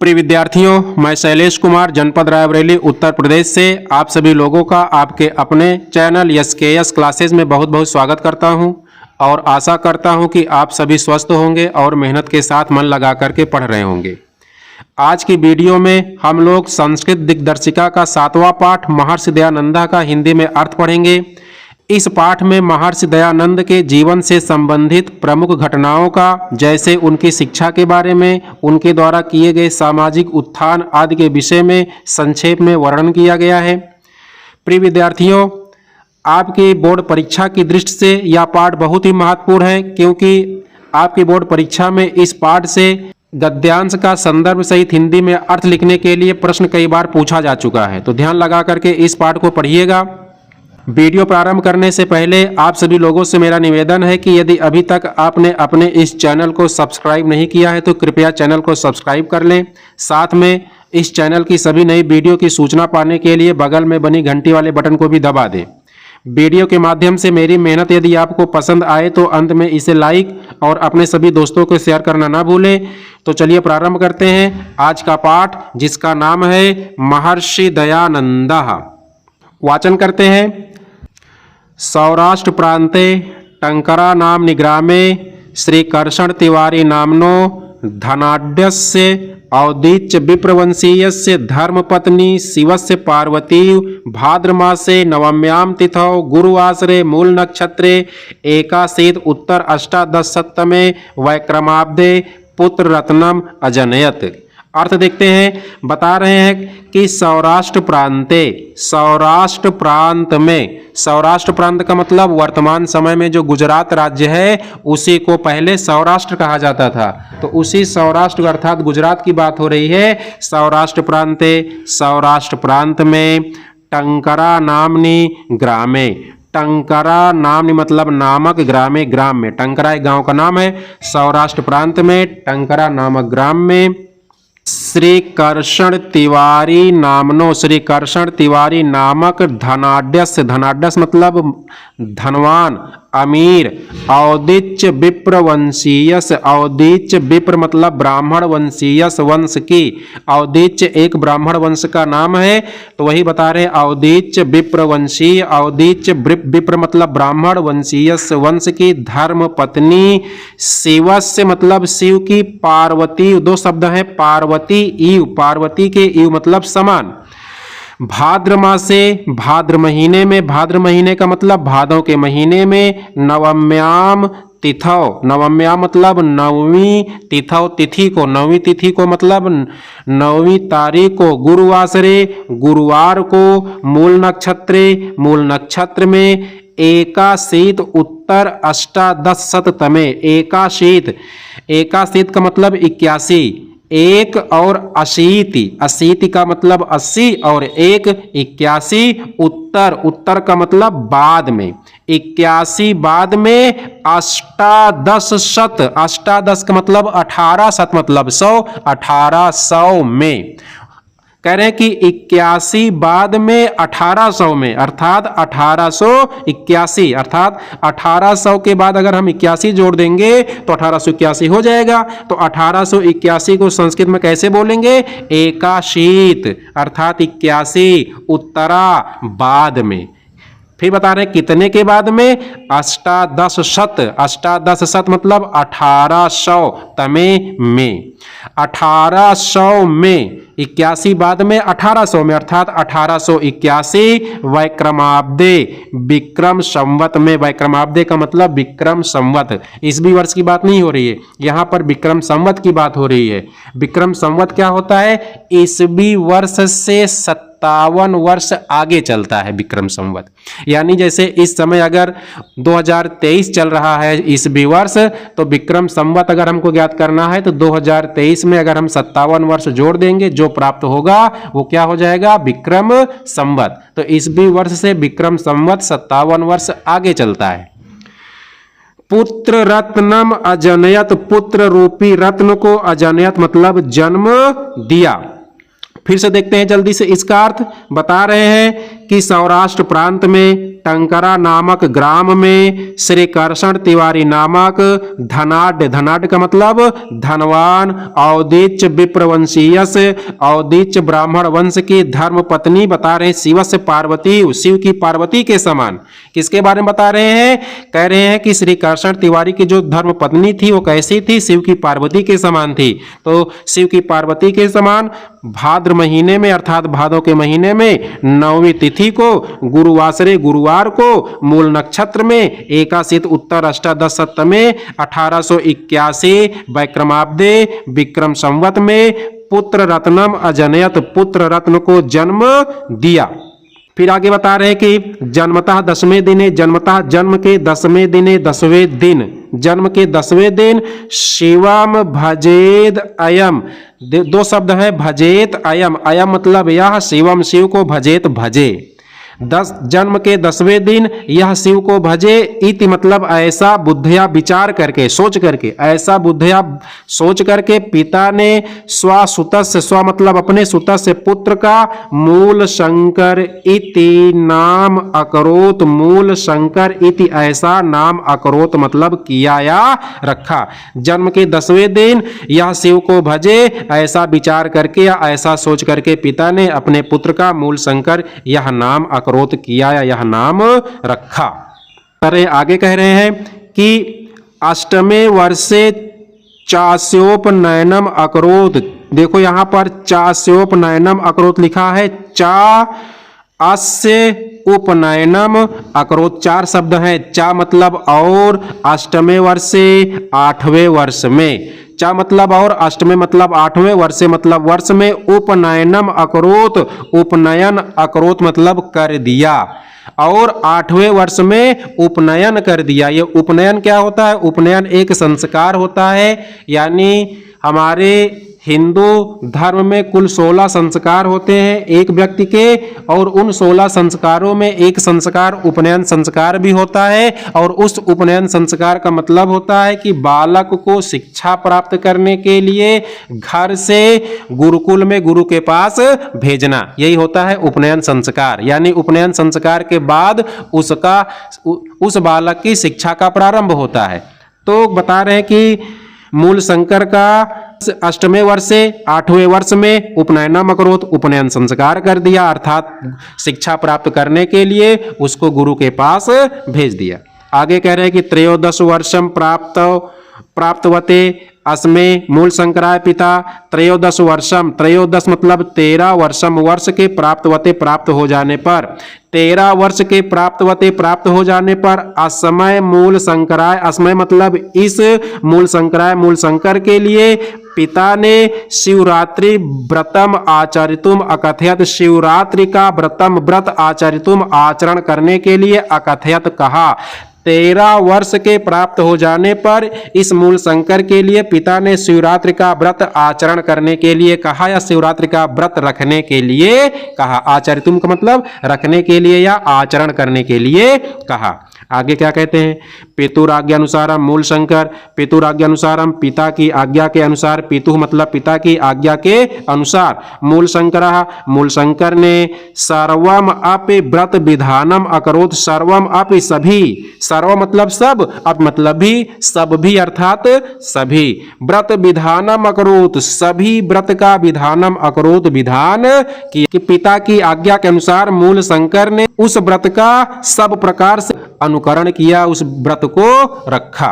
प्रिय विद्यार्थियों, मैं शैलेश कुमार जनपद रायबरेली उत्तर प्रदेश से आप सभी लोगों का आपके अपने चैनल एसकेएस क्लासेज में बहुत बहुत स्वागत करता हूं और आशा करता हूं कि आप सभी स्वस्थ होंगे और मेहनत के साथ मन लगा करके पढ़ रहे होंगे। आज की वीडियो में हम लोग संस्कृत दिग्दर्शिका का 7वां पाठ महर्षि दयानंदा का हिंदी में अर्थ पढ़ेंगे। इस पाठ में महर्षि दयानंद के जीवन से संबंधित प्रमुख घटनाओं का, जैसे उनकी शिक्षा के बारे में, उनके द्वारा किए गए सामाजिक उत्थान आदि के विषय में संक्षेप में वर्णन किया गया है। प्रिय विद्यार्थियों, आपकी बोर्ड परीक्षा की दृष्टि से यह पाठ बहुत ही महत्वपूर्ण है, क्योंकि आपकी बोर्ड परीक्षा में इस पाठ से गद्यांश का संदर्भ सहित हिंदी में अर्थ लिखने के लिए प्रश्न कई बार पूछा जा चुका है। तो ध्यान लगा करके इस पाठ को पढ़िएगा। वीडियो प्रारंभ करने से पहले आप सभी लोगों से मेरा निवेदन है कि यदि अभी तक आपने अपने इस चैनल को सब्सक्राइब नहीं किया है तो कृपया चैनल को सब्सक्राइब कर लें। साथ में इस चैनल की सभी नई वीडियो की सूचना पाने के लिए बगल में बनी घंटी वाले बटन को भी दबा दें। वीडियो के माध्यम से मेरी मेहनत यदि आपको पसंद आए तो अंत में इसे लाइक और अपने सभी दोस्तों को शेयर करना ना भूलें। तो चलिए प्रारंभ करते हैं आज का पाठ, जिसका नाम है महर्षि दयानंदा। वाचन करते हैं। सौराष्ट्र प्रांते टंकरा नाम निग्रामे श्री कर्षण तिवारी नामनो धनाढ्यस्य औदीच्य विप्रवंशीयस्य धर्मपत्नी शिवस्य पार्वती भाद्रमासे नवम्यां तिथौ गुरुवासरे मूल नक्षत्रे एकाशीत उत्तर अष्टादशशतमे वैक्रमाब्दे पुत्र रत्नम अजनयत। अर्थ देखते हैं। बता रहे हैं कि सौराष्ट्र प्रांत में, सौराष्ट्र प्रांत का मतलब वर्तमान समय में जो गुजरात राज्य है उसी को पहले सौराष्ट्र कहा जाता था। तो उसी सौराष्ट्र अर्थात गुजरात की बात हो रही है। सौराष्ट्र प्रांत में टंकरा नामनी ग्रामे, टंकरा नामनी मतलब नामक, ग्रामे ग्राम में, टंकरा एक गांव का नाम है। सौराष्ट्र प्रांत में टंकरा नामक ग्राम में श्री कर्षण तिवारी नामनो, श्री कर्षण तिवारी नामक धनाढ्यस्य, धनाढ्यस मतलब धनवान, अमीर, औदीच्य विप्रवंशीयस, औदीच्य विप्र मतलब ब्राह्मण वंशीयस, वंश की, औदीच्य एक ब्राह्मण वंश का नाम है। तो वही बता रहे औदीच्य विप्रवंशीय, औदीच्य विप्र मतलब ब्राह्मण वंशीयस वंश की धर्म पत्नी, शिवस्य मतलब शिव की, पार्वती, दो शब्द हैं पार्वती ईव, पार्वती के ईव मतलब समान। भाद्र मासे, भाद्र महीने में, भाद्र महीने का मतलब भादों के महीने में, नवम्याम तिथौ, नवम्याम मतलब नववीं, तिथौ तिथि को, नववीं तिथि को मतलब नववीं तारीख को, गुरुवासरे गुरुवार को, मूल नक्षत्रे, मूल नक्षत्र में, एकाशीत उत्तर अष्टादशशततमे, एकाशीत, एकाशीत का मतलब 81, एक और अशीति, अशीति का मतलब 80 और एक 81, उत्तर, उत्तर का मतलब बाद में, 81 बाद में, अष्टादशशत, अष्टादश का मतलब 18 शत मतलब 100, 1800 में। कह रहे हैं कि 81 बाद में 1800 में, अर्थात 1881, अर्थात 1800 के बाद अगर हम 81 जोड़ देंगे तो 1881 हो जाएगा। तो 1881 को संस्कृत में कैसे बोलेंगे? एकाशीत, अर्थात 81, उत्तरा बाद में। फिर बता रहे हैं कितने के बाद में? अष्टादशशत, अष्टादशशत मतलब 1800 तमे में, 1800 में, 81 बाद में 1800 में, अर्थात 1881 वैक्रमाब्दे, विक्रम संवत में, वैक्रमाब्दे का मतलब विक्रम संवत, ईस्वी वर्ष की बात नहीं हो रही है, यहाँ पर विक्रम संवत की बात हो रही है। विक्रम संवत क्या होता है? ईस्वी वर्ष से 57 वर्ष आगे चलता है विक्रम संवत। यानी जैसे इस समय अगर 2023 चल रहा है ईस्वी वर्ष, तो विक्रम संवत अगर हमको ज्ञात करना है तो 2023 में अगर हम 57 वर्ष जोड़ देंगे, जो प्राप्त होगा वो क्या हो जाएगा? विक्रम संवत। तो ईस्वी वर्ष से विक्रम संवत 57 वर्ष आगे चलता है। पुत्र रत्नम अजनयत, पुत्र रूपी रत्न को अजनयत मतलब जन्म दिया। फिर से देखते हैं जल्दी से इसका अर्थ। बता रहे हैं कि सौराष्ट्र प्रांत में टंकरा नामक ग्राम में श्री कृष्ण तिवारी नामक धनाढ़, धनाढ़ का मतलब धनवान, औदिच विप्रवंशीयस, औदिच ब्राह्मण वंश की धर्म पत्नी, बता रहे हैं शिवस्य पार्वती, शिव की पार्वती के समान। किसके बारे में बता रहे हैं? कह रहे हैं कि श्री कृष्ण तिवारी की जो धर्म पत्नी थी वो कैसी थी? शिव की पार्वती के समान थी। तो शिव की पार्वती के समान भाद्र महीने में अर्थात भादों के महीने में 9वीं तिथि को गुरुवासरे, गुरुवार को मूल नक्षत्र में एकादश उत्तर अष्टादश सप्तमे 1881 वैक्रमाब्दे विक्रम संवत में पुत्र रत्नम अजनयत, पुत्र रत्न को जन्म दिया। फिर आगे बता रहे हैं कि जन्मतः 10वें दिने, जन्मतः जन्म के 10वें दिने, 10वें दिन, जन्म के 10वें दिन शिवम भजेद अयम, दो शब्द है भजेत अयम, अयम मतलब यह, शिवम शिव को, भजेत भजे, 10 जन्म के 10वें दिन यह शिव को भजे, इति मतलब ऐसा बुद्धया विचार करके, सोच करके, ऐसा बुद्धया सोच करके पिता ने स्वसुतस्य, स्व मतलब अपने सुतस्य पुत्र का मूल शंकर इति नाम अकरोत, मूल शंकर इति ऐसा नाम अकरोत मतलब किया या रखा। जन्म के 10वें दिन यह शिव को भजे, ऐसा विचार करके या ऐसा सोच करके पिता ने अपने पुत्र का मूल शंकर यह नाम अकरोत किया या यह नाम रखा। अरे आगे कह रहे हैं कि अष्टमे वर्षे चास्योपनयनम अकरोत, देखो यहां पर चास्योपनयनम अकरोत लिखा है, चा अस्य उपनयनम अकरोत, 4 शब्द हैं। चा मतलब और, अष्टमे वर्षे 8वें वर्ष में, चा मतलब और, अष्टमे मतलब 8वें, वर्षे मतलब वर्ष में, उपनयनम अकरोत, उपनयन अकरोत मतलब कर दिया, और 8वें वर्ष में उपनयन कर दिया। ये उपनयन क्या होता है? उपनयन एक संस्कार होता है, यानी हमारे हिंदू धर्म में कुल 16 संस्कार होते हैं एक व्यक्ति के, और उन 16 संस्कारों में एक संस्कार उपनयन संस्कार भी होता है, और उस उपनयन संस्कार का मतलब होता है कि बालक को शिक्षा प्राप्त करने के लिए घर से गुरुकुल में गुरु के पास भेजना, यही होता है उपनयन संस्कार। यानी उपनयन संस्कार के बाद उस बालक की शिक्षा का प्रारंभ होता है। तो बता रहे हैं कि मूल शंकर का 8वें वर्ष से 8वें वर्ष में उपनयनम अकरोत, उपनयन संस्कार कर दिया, अर्थात शिक्षा प्राप्त करने के लिए उसको गुरु के पास भेज दिया। आगे कह रहे हैं कि 13 वर्षम प्राप्तवते अस्मे मूल शंकराय पिता 13 वर्षम, 13 मतलब 13 वर्षम, वर्ष के प्राप्तवते प्राप्त हो जाने पर, 13 वर्ष के प्राप्तवते प्राप्त हो जाने पर असमय मूल शंकराय, असमय मतलब इस मूल शंकराय, मूल शंकर के लिए पिता ने शिवरात्रि व्रतम आचरितुम अकथयत, शिवरात्रि का व्रतम व्रत आचरितुम आचरण करने के लिए अकथयत कहा। 13 वर्ष के प्राप्त हो जाने पर इस मूल शंकर के लिए पिता ने शिवरात्रि का व्रत आचरण करने के लिए कहा, या शिवरात्रि का व्रत रखने के लिए कहा। आचरितुम का मतलब रखने के लिए या आचरण करने के लिए कहा। आगे क्या कहते हैं? पितुराज्ञानुसारम मूल शंकर, पितुराज्ञानुसारम पिता की आज्ञा के अनुसार, पितु मतलब पिता की आज्ञा के अनुसार, मूल शंकर, मूल शंकर ने सर्वम अपि व्रत विधानम अकरोत, सर्वम अपि सभी, सर्व मतलब सब, अप मतलब भी, सब भी अर्थात सभी, व्रत विधानम अकरोत, सभी व्रत का विधानम अकरोत विधान कि पिता की आज्ञा के अनुसार मूल शंकर ने उस व्रत का सब प्रकार से अनुकरण किया, उस व्रत को रखा।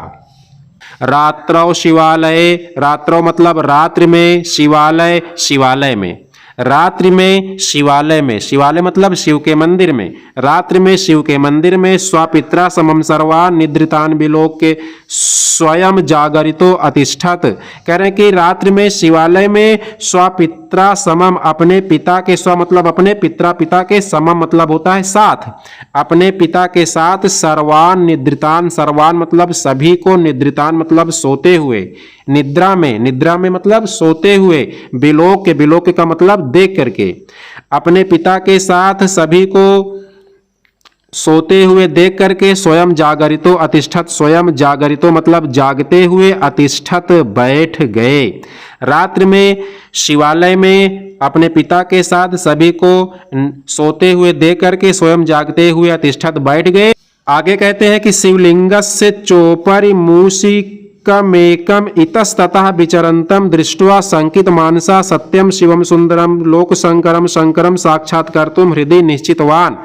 रात्रौ शिवालय, रात्रौ मतलब रात्रि में, शिवालय शिवालय में, रात्रि में शिवालय में, शिवालय मतलब शिव के मंदिर में, रात्रि में शिव के मंदिर में, स्वपित्रा समम सर्वान निद्रितान विलोक के स्वयं जागरितो अतिष्ठत, कह रहे हैं कि रात्रि में शिवालय में स्वपित्रा समम अपने पिता के, स्व मतलब अपने, पित्रा पिता के, समम मतलब होता है साथ, अपने पिता के साथ, सर्वान निद्रितान, सर्वान मतलब सभी को, निद्रितान मतलब सोते हुए, निद्रा में, निद्रा में मतलब सोते हुए, विलोक के, विलोक का मतलब देख करके, अपने पिता के साथ सभी को सोते हुए देख करके स्वयं जागरितो अतिष्ठत, स्वयं जागरितो मतलब जागते हुए, अतिष्ठत बैठ गए। रात्रि में शिवालय में अपने पिता के साथ सभी को सोते हुए देख करके स्वयं जागते हुए अतिष्ठत बैठ गए। आगे कहते हैं कि शिवलिंगस्य चोपरि मूषिकमेकम इतस्ततः विचरन्तम दृष्ट्वा संकित मानसा सत्यम शिवम सुंदरम लोकशंकरम शंकरम साक्षात्कर्तुम हृदय निश्चितवान।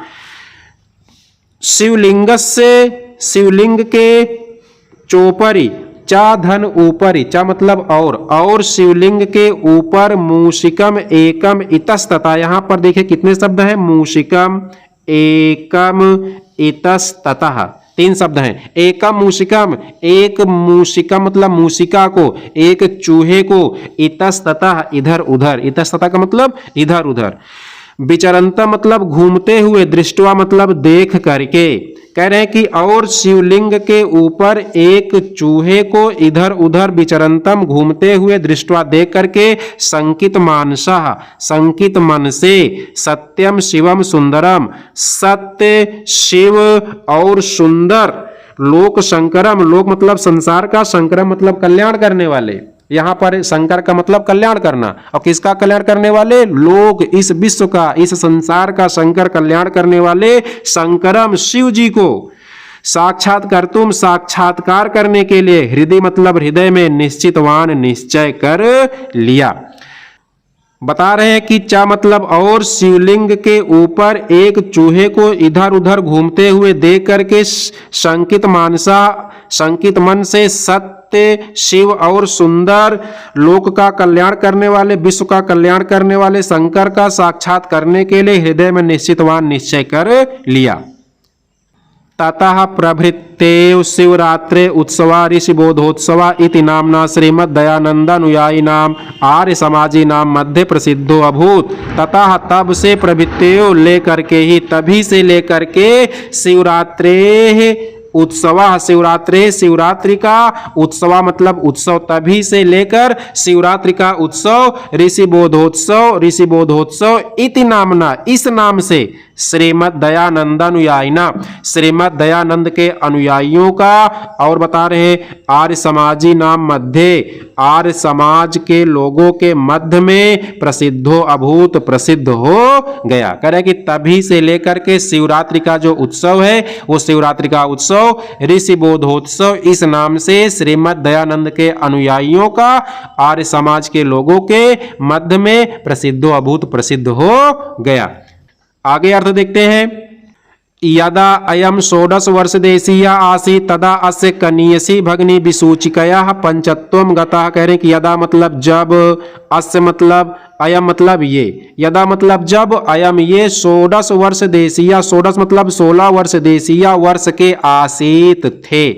शिवलिंग से, शिवलिंग के चोपरी, चा धन ऊपरी, चा मतलब और शिवलिंग के ऊपर मूषिकम एकम इतस्ततः, यहां पर देखिए कितने शब्द हैं, मूषिकम एकम इतस्ततः, 3 शब्द हैं। एकम मूषिकम, एक मूषिका मतलब मूषिका को, एक चूहे को, इतस्ततः इधर उधर, इतस्ततः का मतलब इधर उधर, विचरंता मतलब घूमते हुए, दृष्टवा मतलब देख करके। कह रहे हैं कि और शिवलिंग के ऊपर एक चूहे को इधर उधर विचरंतम घूमते हुए दृष्टवा देख करके, संकित मानसः संकित मन से, सत्यम शिवम सुंदरम सत्य शिव और सुंदर, लोक शंकरम, लोक मतलब संसार का, शंकरम मतलब कल्याण करने वाले, यहां पर शंकर का मतलब कल्याण करना, और किसका कल्याण करने वाले, लोग, इस विश्व का, इस संसार का शंकर कल्याण करने वाले शंकरम शिव जी को साक्षात कर तुम साक्षात्कार करने के लिए, हृदय मतलब हृदय में, निश्चितवान निश्चय कर लिया। बता रहे हैं कि चा मतलब और शिवलिंग के ऊपर एक चूहे को इधर उधर घूमते हुए देख करके संकित मानसा, संकित मन से, सत्य शिव और सुंदर, लोक का कल्याण करने वाले, विश्व का कल्याण करने वाले शंकर का साक्षात करने के लिए हृदय में निश्चितवान निश्चय कर लिया। ततः प्रभृत्तेव शिवरात्रे उत्सवा ऋषिबोधोत्सवा इति नामना श्रीमद्दयानंदानुयायिनाम आर्य समाजी नाम मध्य प्रसिद्धो अभूत। ततः तब से, प्रभृत्तेव लेकर के ही, तभी से लेकर के, शिवरात्रे उत्सवा, शिवरात्रि, शिवरात्रि का, उत्सवा मतलब उत्सव, तभी से लेकर शिवरात्रि का उत्सव, ऋषिबोधोत्सव, ऋषिबोधोत्सव इति नामना, इस नाम से, श्रीमद दयानंदानुयायिना, श्रीमद दयानंद के अनुयायियों का, और बता रहे आर्य समाजी नाम मध्य, आर्य समाज के लोगों के मध्य में, प्रसिद्धो अभूत प्रसिद्ध हो गया। कह रहे कि तभी से लेकर के शिवरात्रि का जो उत्सव है, वो शिवरात्रि का उत्सव ऋषिबोधोत्सव इस नाम से श्रीमद दयानंद के अनुयायियों का, आर्य समाज के लोगों के मध्य में प्रसिद्धो अभूत प्रसिद्ध हो गया। आगे अर्थ देखते हैं। यदा अयम षोडश वर्ष देशीय आसी तदा अस्य कनीयसी भगनी विसूचिकया पंचत्वम गतः। कह रहे कि यदा मतलब जब, अस्य मतलब अयम मतलब ये, यदा मतलब जब, अयम ये, षोडश वर्ष देशीय, षोडश मतलब 16 वर्ष देशीय वर्ष के आसीत थे,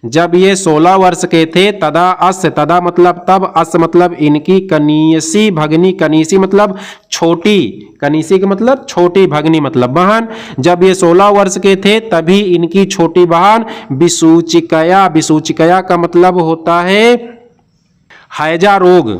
जब ये 16 वर्ष के थे, तदा अस्य, तदा मतलब तब, अस्य मतलब इनकी, कनीयसी भगनी, कनीसी मतलब छोटी, कनीसी का मतलब छोटी, भगनी मतलब बहन, जब ये 16 वर्ष के थे तभी इनकी छोटी बहन विसूचिकया, विसूचिकया का मतलब होता है हैजा रोग,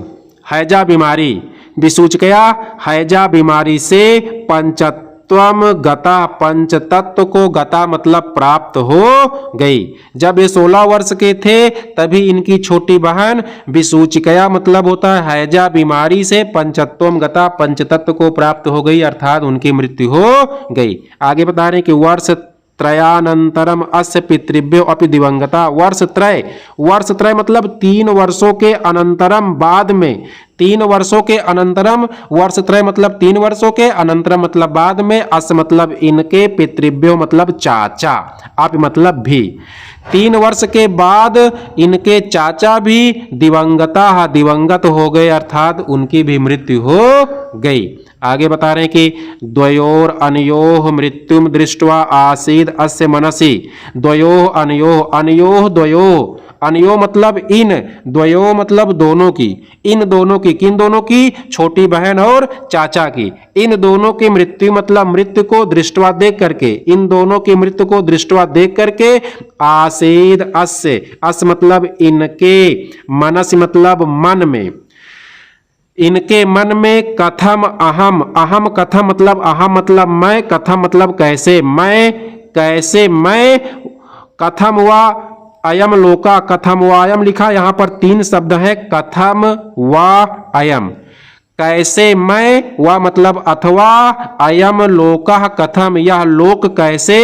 हैजा बीमारी, विसूचिकया हैजा बीमारी से पंचत्वम गता, पंचतत्व को गता मतलब प्राप्त हो गई। जब ये 16 वर्ष के थे तभी इनकी छोटी बहन विसूचिकया मतलब होता है हैजा बीमारी से पंचत्वम गता, पंचतत्व को प्राप्त हो गई, अर्थात उनकी मृत्यु हो गई। आगे बता रहे हैं कि वर्ष त्रयानंतरम अस्य पितृभ्यो अपि दिवंगता। वर्ष त्रय मतलब 3 वर्षों के अनंतरम, बाद में, 3 वर्षों के अनंतरम, वर्ष त्रय मतलब 3 वर्षों के, अनंतरम मतलब बाद में, अस्य मतलब इनके, पितृभ्यो मतलब चाचा, अपि मतलब भी, 3 वर्ष के बाद इनके चाचा भी दिवंगता, दिवंगत हो गए, अर्थात उनकी भी मृत्यु हो गई। आगे बता रहे हैं कि द्वयोर अनयोह मृत्युम दृष्ट्वा आसीद अस्य मनसि, द्वयोह अनयोह, अनयोह द्वयोह, अनयो मतलब इन, द्वयो मतलब दोनों की, इन दोनों की, किन दोनों की, छोटी बहन और चाचा की, इन दोनों की मृत्यु मतलब मृत्यु को दृष्टवा देख करके, इन दोनों की मृत्यु को दृष्टवा देख करके, आसीद अस्य, अस मतलब इनके, मनस मतलब मन में, इनके मन में, कथम अहम, अहम कथम मतलब अहम मतलब मैं, कथम मतलब कैसे, मैं कैसे मैं, कथम व अयम लोका, कथम व अयम लिखा, यहां पर तीन शब्द है, कथम व अयम। कैसे मैं, व मतलब अथवा, अयम लोका कथम यह लोक कैसे,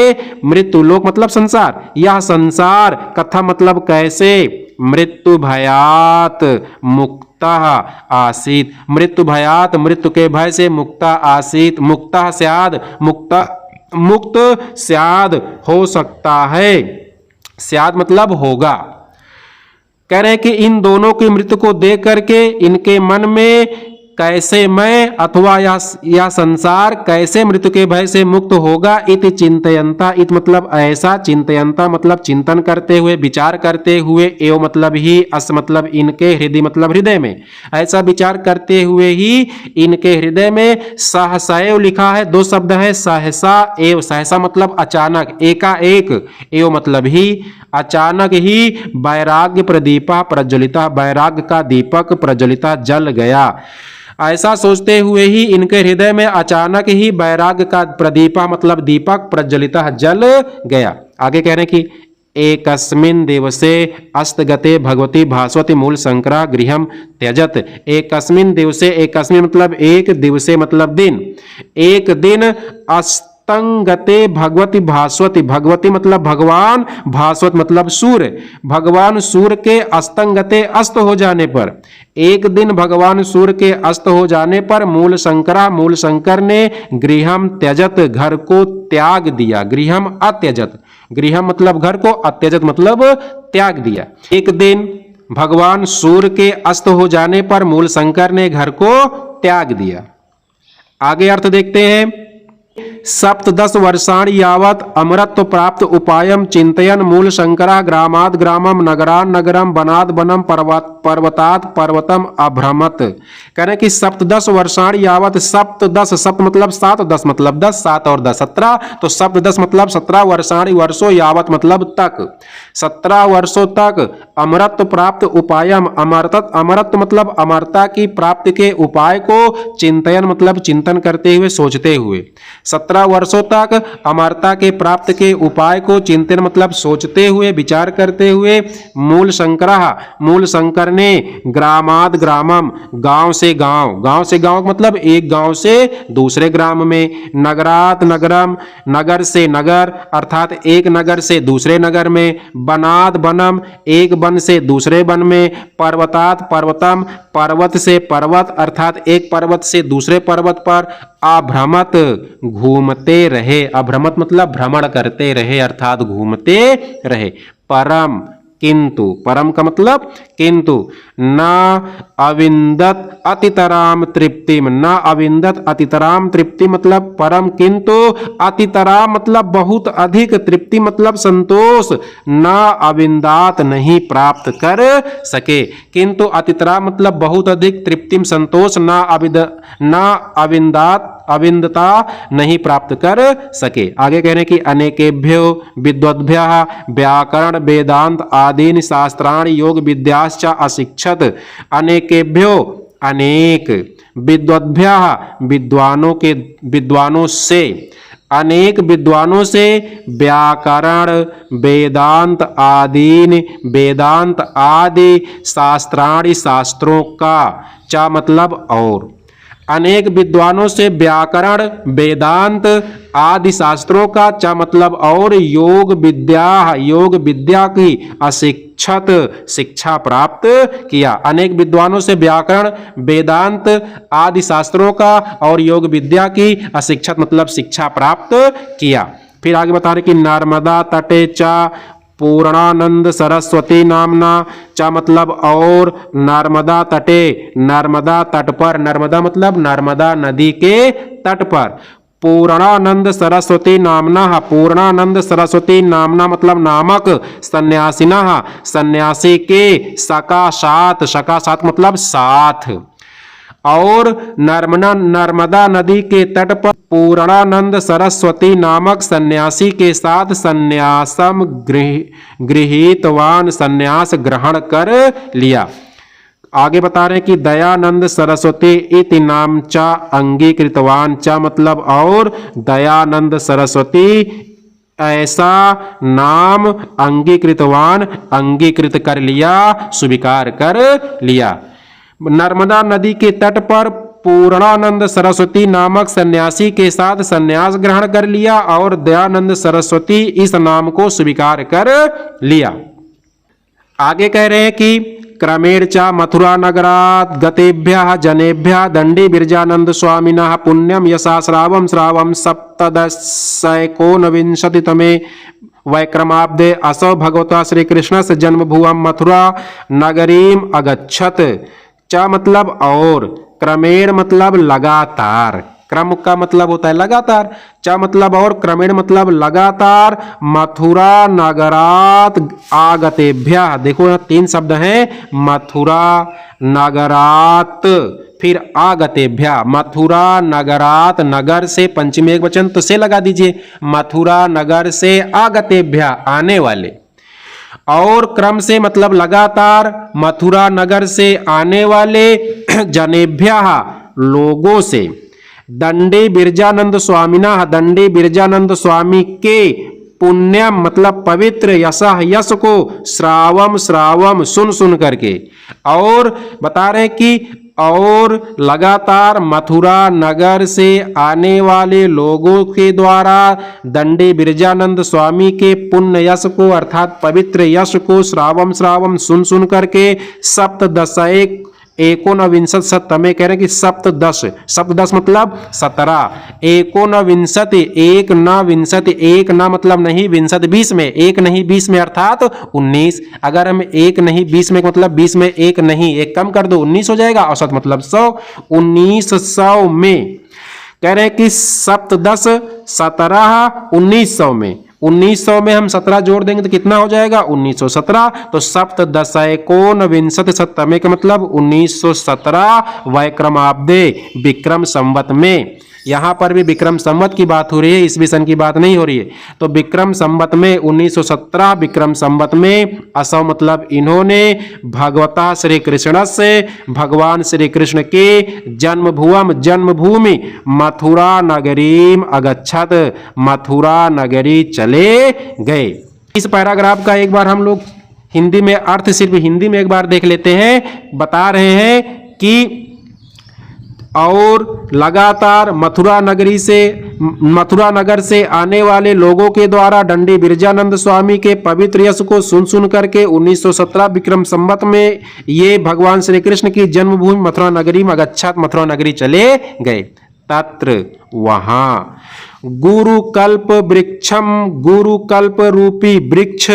मृत्यु लोक मतलब संसार, यह संसार, कथम मतलब कैसे, मृत्यु भयात मुक्ता आसीत, मृत्यु भयात मृत्यु के भय से, मुक्ता आसीत मुक्ता स्याद, मुक्त स्याद हो सकता है, स्याद मतलब होगा। कह रहे हैं कि इन दोनों की मृत्यु को देख करके इनके मन में कैसे मैं अथवा यह संसार कैसे मृत्यु के भय से मुक्त होगा, इति चिंतयंता, इत मतलब ऐसा, चिंतयंता मतलब चिंतन करते हुए, विचार करते हुए, एव मतलब ही, अस मतलब इनके, हृदय मतलब हृदय में, ऐसा विचार करते हुए ही इनके हृदय में, सहसैव लिखा है, दो शब्द है, सहसा एव, सहसा मतलब अचानक, एकाएक, एव मतलब ही, अचानक ही, वैराग्य प्रदीपा प्रज्वलिता, वैराग्य का दीपक प्रज्वलिता जल गया। ऐसा सोचते हुए ही इनके हृदय में अचानक ही वैराग्य का प्रदीपा मतलब दीपक प्रज्वलिता जल गया। आगे कह रहे हैं कि एकस्मिन् दिवसे अस्तगते भगवती भास्वती मूल शंकरा गृहम त्यजत, एकस्मिन् दिवसे, एकस्मिन् मतलब एक, दिवसे मतलब दिन, एक दिन अस्तंगते भगवती भास्वती, भगवती मतलब भगवान, भास्वत मतलब सूर्य, भगवान सूर्य के अस्तंगते अस्त हो जाने पर, एक दिन भगवान सूर्य के अस्त हो जाने पर, मूल शंकरा मूल शंकर ने गृहम त्यजत घर को त्याग दिया, गृहम अत्यजत, गृहम मतलब घर को, अत्यजत मतलब त्याग दिया। एक दिन भगवान सूर्य के अस्त हो जाने पर मूल शंकर ने घर को त्याग दिया। आगे अर्थ देखते हैं, सप्तदश वर्षाणि यावत् अमरत्व प्राप्त उपायम चिंतयन मूल शंकरा ग्रामाद ग्रामम नगरान नगरम वनाद वनम पर्वतात पर्वतम अभ्रमत। कह रहे कि सप्तदश वर्षाणि यावत्, सप्तदश, सप्त मतलब सात, दस मतलब 10, 7 और 10 17, तो सप्तदश मतलब 17 वर्षाणि वर्षों, यावत् मतलब तक, 17 वर्षों तक, अमरत्व प्राप्त उपायम, अमरत्व मतलब अमरता की प्राप्ति के उपाय को, चिंतयन मतलब चिंतन करते हुए, सोचते हुए, 17 वर्षों तक अमरता के प्राप्त के उपाय को चिंतन मतलब सोचते हुए, विचार करते हुए, मूल शंकरा मूल शंकर ने ग्रामाद ग्रामम गांव से गांव, गांव से गांव मतलब एक गांव से दूसरे ग्राम में, नगरात नगरम नगर से नगर अर्थात एक नगर से दूसरे नगर में, वनाद वनम एक वन से दूसरे वन में, पर्वतात पर्वतम पर्वत से पर्वत अर्थात एक पर्वत से दूसरे पर्वत पर, अभ्रमत घूमते रहे, अभ्रमत मतलब भ्रमण करते रहे अर्थात घूमते रहे। परम किंतु, परम का मतलब किंतु, न अविंदत अतितराम तृप्तिम, न अविंदत अतितराम तृप्ति मतलब परम किंतु, अतितराम मतलब बहुत अधिक, तृप्ति मतलब संतोष, न अविंदात नहीं प्राप्त कर सके, किंतु अतितराम मतलब बहुत अधिक, तृप्तिम संतोष, न अविंदात अविंदता नहीं प्राप्त कर सके। आगे कह रहे हैं कि अनेकेभ्यो विद्वद्भ्यः व्याकरण वेदांत आदीन शास्त्राणि योग विद्याश्च अशिक्षत, अनेकेभ्यो अनेक, विद्वद्भ्यः विद्वानों से, अनेक विद्वानों से, व्याकरण वेदांत आदीन वेदांत आदि शास्त्राणि शास्त्रों का, चा मतलब और, अनेक विद्वानों से व्याकरण वेदांत आदि शास्त्रों का, चा मतलब और, योग विद्या की अशिक्षत शिक्षा प्राप्त किया, अनेक विद्वानों से व्याकरण वेदांत आदि शास्त्रों का और योग विद्या की अशिक्षत मतलब शिक्षा प्राप्त किया। फिर आगे बता रहे कि नर्मदा तटे चा पूर्णानंद सरस्वती नामना, चा मतलब और, नर्मदा तटे नर्मदा तट पर, नर्मदा मतलब नर्मदा नदी के तट पर, पूर्णानंद सरस्वती नामना, पूर्णानंद सरस्वती नामना मतलब नामक, सन्यासिना सन्यासी के, सकाशात, सकाशात मतलब साथ, और नर्मदा नदी के तट पर पूर्णानंद सरस्वती नामक सन्यासी के साथ सन्यासम गृहीतवान, सन्यास ग्रहण कर लिया। आगे बता रहे हैं कि दयानंद सरस्वती इति नाम चा अंगीकृतवान, चा मतलब और, दयानंद सरस्वती ऐसा नाम अंगीकृतवान, अंगीकृत कर लिया, स्वीकार कर लिया। नर्मदा नदी के तट पर पूर्णानंद सरस्वती नामक सन्यासी के साथ सन्यास ग्रहण कर लिया और दयानंद सरस्वती इस नाम को स्वीकार कर लिया। आगे कह रहे हैं कि क्रमेण च मथुरा नगरात् गतेभ्यः जनेभ्यः दंडी बिरजानंद स्वामिनः पुण्यम यशा श्रावम श्रावम सप्तदशैकोनविंशतितमे वैक्रमाब्दे असौ भगवता श्री कृष्णस्य जन्मभुवं मथुरा नगरीम अगच्छत। च मतलब और, क्रमेण मतलब लगातार, क्रम का मतलब होता है लगातार, च मतलब और, क्रमेण मतलब लगातार, मथुरा नगरात आगतेभ्यः, देखो यहाँ 3 शब्द हैं, मथुरा नगरात फिर आगतेभ्यः, मथुरा नगरात, नगर से पंचमी एक वचन तो से लगा दीजिए, मथुरा नगर से आगतेभ्यः आने वाले, और क्रम से मतलब लगातार, मथुरा नगर से आने वाले, जनेभ्यः लोगों से, दंडी बिरजानंद स्वामिना, दंडी बिरजानंद स्वामी के, पुण्यम मतलब पवित्र, यशः यश को, श्रावम श्रावम सुन सुन करके, और बता रहे कि और लगातार मथुरा नगर से आने वाले लोगों के द्वारा दंडी बिरजानंद स्वामी के पुण्य यश को अर्थात पवित्र यश को श्रावम श्रावम सुन सुन करके सप्तदशैक एकोनविंशत सप्तमे कह रहे हैं कि सप्तदश, सप्तदश मतलब 17, एकोनविंशति एक न विंशति, एक न मतलब नहीं, विंशत 20 में, एक नहीं 20 में अर्थात 19। अगर हम एक नहीं 20 में मतलब 20 में एक नहीं, एक कम कर दो 19 हो जाएगा, औसत मतलब 100, 1900 में कह रहे हैं कि सप्तदश 17 1900 में, 1900 में हम 17 जोड़ देंगे तो कितना हो जाएगा 1917, तो सप्तदशैकोनविंशति सप्तमे का मतलब 1917 वैक्रमाब्दे विक्रम संवत में। यहाँ पर भी विक्रम संवत की बात हो रही है, ईस्वी सन की बात नहीं हो रही है। तो विक्रम संवत में 1917 विक्रम संवत में, असौ मतलब इन्होंने, भगवता श्री कृष्ण से भगवान श्री कृष्ण के जन्मभुवम जन्मभूमि मथुरा नगरीम अगच्छत, मथुरा नगरी चले गए। इस पैराग्राफ का एक बार हम लोग हिंदी में अर्थ सिर्फ हिंदी में एक बार देख लेते हैं। बता रहे हैं कि और लगातार मथुरा नगर से आने वाले लोगों के द्वारा दंडी बिरजानंद स्वामी के पवित्र यश को सुन सुन करके 1917 विक्रम संवत में ये भगवान श्री कृष्ण की जन्मभूमि मथुरा नगरी में अगच्छत, मथुरा नगरी चले गए। तत्र वहां गुरुकल्प वृक्षम, गुरुकल्प रूपी वृक्ष,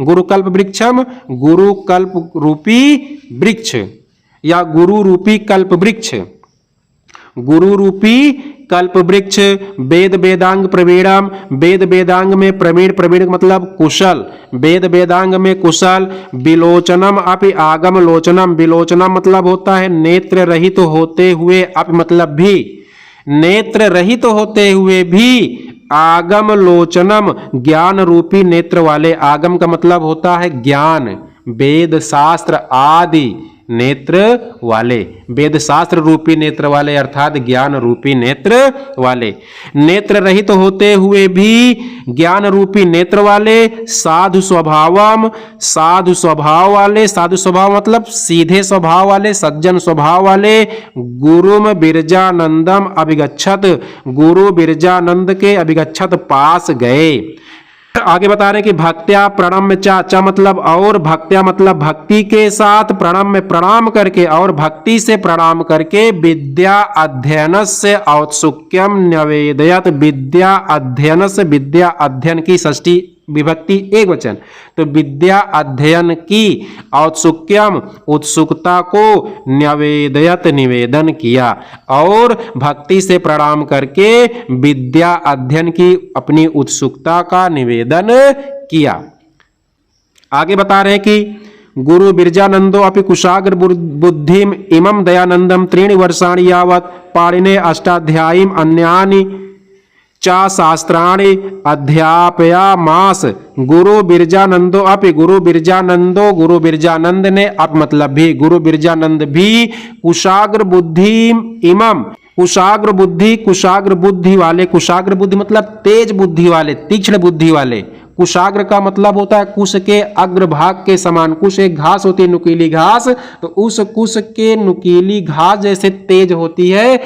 गुरुकल्प वृक्षम, गुरुकल्प रूपी वृक्ष या गुरु रूपी कल्प वृक्ष, गुरु रूपी कल्प वृक्ष, वेद वेदांग प्रवीणम, वेद वेदांग में प्रवीण, प्रवीण मतलब कुशल, वेद वेदांग में कुशल, विलोचनम अपि आगम लोचनम, विलोचनम मतलब होता है नेत्र रहित होते हुए, अपि मतलब भी, नेत्र रहित होते हुए भी, आगम लोचनम ज्ञान रूपी नेत्र वाले, आगम का मतलब होता है ज्ञान, वेद शास्त्र आदि नेत्र वाले, वेद शास्त्र रूपी नेत्र वाले अर्थात ज्ञान रूपी नेत्र वाले, नेत्र रहित होते हुए भी ज्ञान रूपी नेत्र वाले, साधु स्वभावम, साधु स्वभाव वाले, साधु स्वभाव मतलब सीधे स्वभाव वाले, सज्जन स्वभाव वाले, गुरुम बिरजानंदम अभिगच्छत, गुरु बिरजानंद के अभिगच्छत पास गए। आगे बता रहे हैं कि भक्त्या प्रणम्य चा मतलब और, भक्त्या मतलब भक्ति के साथ, प्रणम में प्रणाम करके और भक्ति से प्रणाम करके, विद्या अध्ययन से औत्सुक्यम न्यवेदयत, विद्या अध्ययन से, विद्या अध्ययन की षष्ठी विभक्ति एक वचन, तो विद्या अध्ययन की, औत्सुक्यम उत्सुकता को, न्यवेदयत निवेदन किया, और भक्ति से प्रणाम करके विद्या अध्ययन की अपनी उत्सुकता का निवेदन किया। आगे बता रहे हैं कि गुरु बिरजानंदो अपि कुशाग्र बुद्धिम इमं दयानंदम 3 वर्षाणि यावत् पाणिने अष्टाध्यायीम अन्यानि चा शास्त्राणि अध्यापयामास, गुरु बिरजानंदो अपि, गुरु बिरजानंदो, गुरु बिरजानंद ने, अप मतलब भी, गुरु बिरजानंद भी, कुशाग्र बुद्धि इमम कुशाग्र बुद्धि वाले, कुशाग्र बुद्धि मतलब तेज बुद्धि वाले, तीक्ष्ण बुद्धि वाले। कुशाग्र का मतलब होता है कुश के अग्रभाग के समान। कुश एक घास होती है, नुकीली घास, तो उस कुश के नुकीली घास जैसे तेज होती है,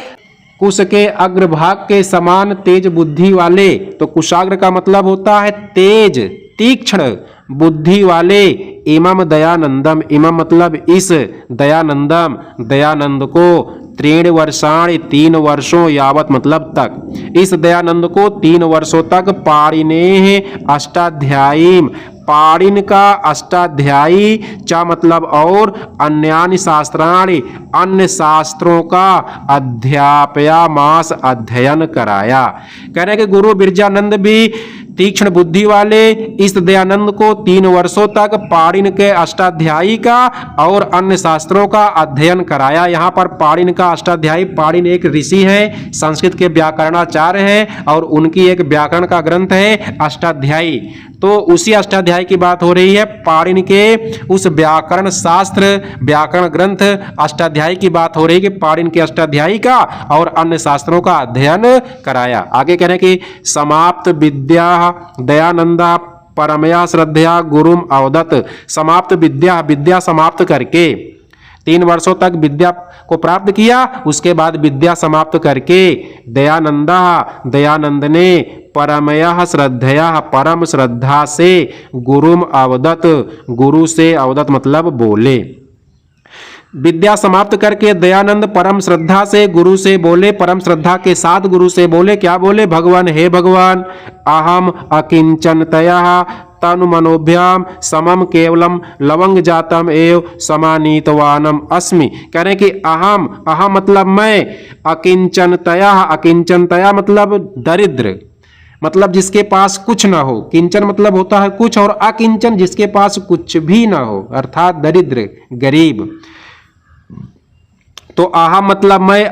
कुश के अग्रभाग के समान तेज बुद्धि वाले। तो कुशाग्र का मतलब होता है तेज, तीक्ष्ण बुद्धि वाले। इमम दयानंदम, इमम मतलब इस, दयानंदम दयानंद को, 3 वर्षाणि 3 वर्षों, यावत मतलब तक, इस दयानंद को 3 वर्षों तक पाणिनेः अष्टाध्यायी, पाणिन का अष्टाध्यायी, चा मतलब और, अन्यानि शास्त्राणि अन्य शास्त्रों का, अध्यापयामास अध्ययन कराया। कह रहे हैं कि गुरु बिरजानंद भी तीक्ष्ण बुद्धि वाले इस दयानंद को 3 वर्षों तक पाणिन के अष्टाध्यायी का और अन्य शास्त्रों का अध्ययन कराया। यहाँ पर पाणिन का अष्टाध्यायी, पाणिन एक ऋषि है, संस्कृत के व्याकरणाचार्य हैं और उनकी एक व्याकरण का ग्रंथ है अष्टाध्यायी। तो उसी अष्टाध्यायी की बात हो रही है, पाणिन के उस व्याकरण शास्त्र, व्याकरण ग्रंथ अष्टाध्यायी की बात हो रही है कि पाणिन के अष्टाध्यायी का और अन्य शास्त्रों का अध्ययन कराया। आगे कह रहे हैं कि समाप्त विद्या दयानंदा परमया श्रद्धया गुरुम अवदत। समाप्त विद्या, विद्या समाप्त करके 3 वर्षों तक विद्या को प्राप्त किया, उसके बाद विद्या समाप्त करके दयानंदा, दयानंद ने परमया श्रद्धया, परम श्रद्धा से गुरुम अवदत, गुरु से अवदत मतलब बोले। विद्या समाप्त करके दयानंद परम श्रद्धा से गुरु से बोले, परम श्रद्धा के साथ गुरु से बोले। क्या बोले? भगवान, हे भगवान, अहम अकिंचनतया तनु मनोभ्याम समम केवलम लवंग जातम एव समानीतवानम अस्मि। कह रहे कि अहम, अहम मतलब मैं, अकिंचनतया, अकिंचनतया मतलब दरिद्र, मतलब जिसके पास कुछ ना हो। किंचन मतलब होता है कुछ, और अकिंचन जिसके पास कुछ भी ना हो, अर्थात दरिद्र, गरीब। तो अहम मतलब मैं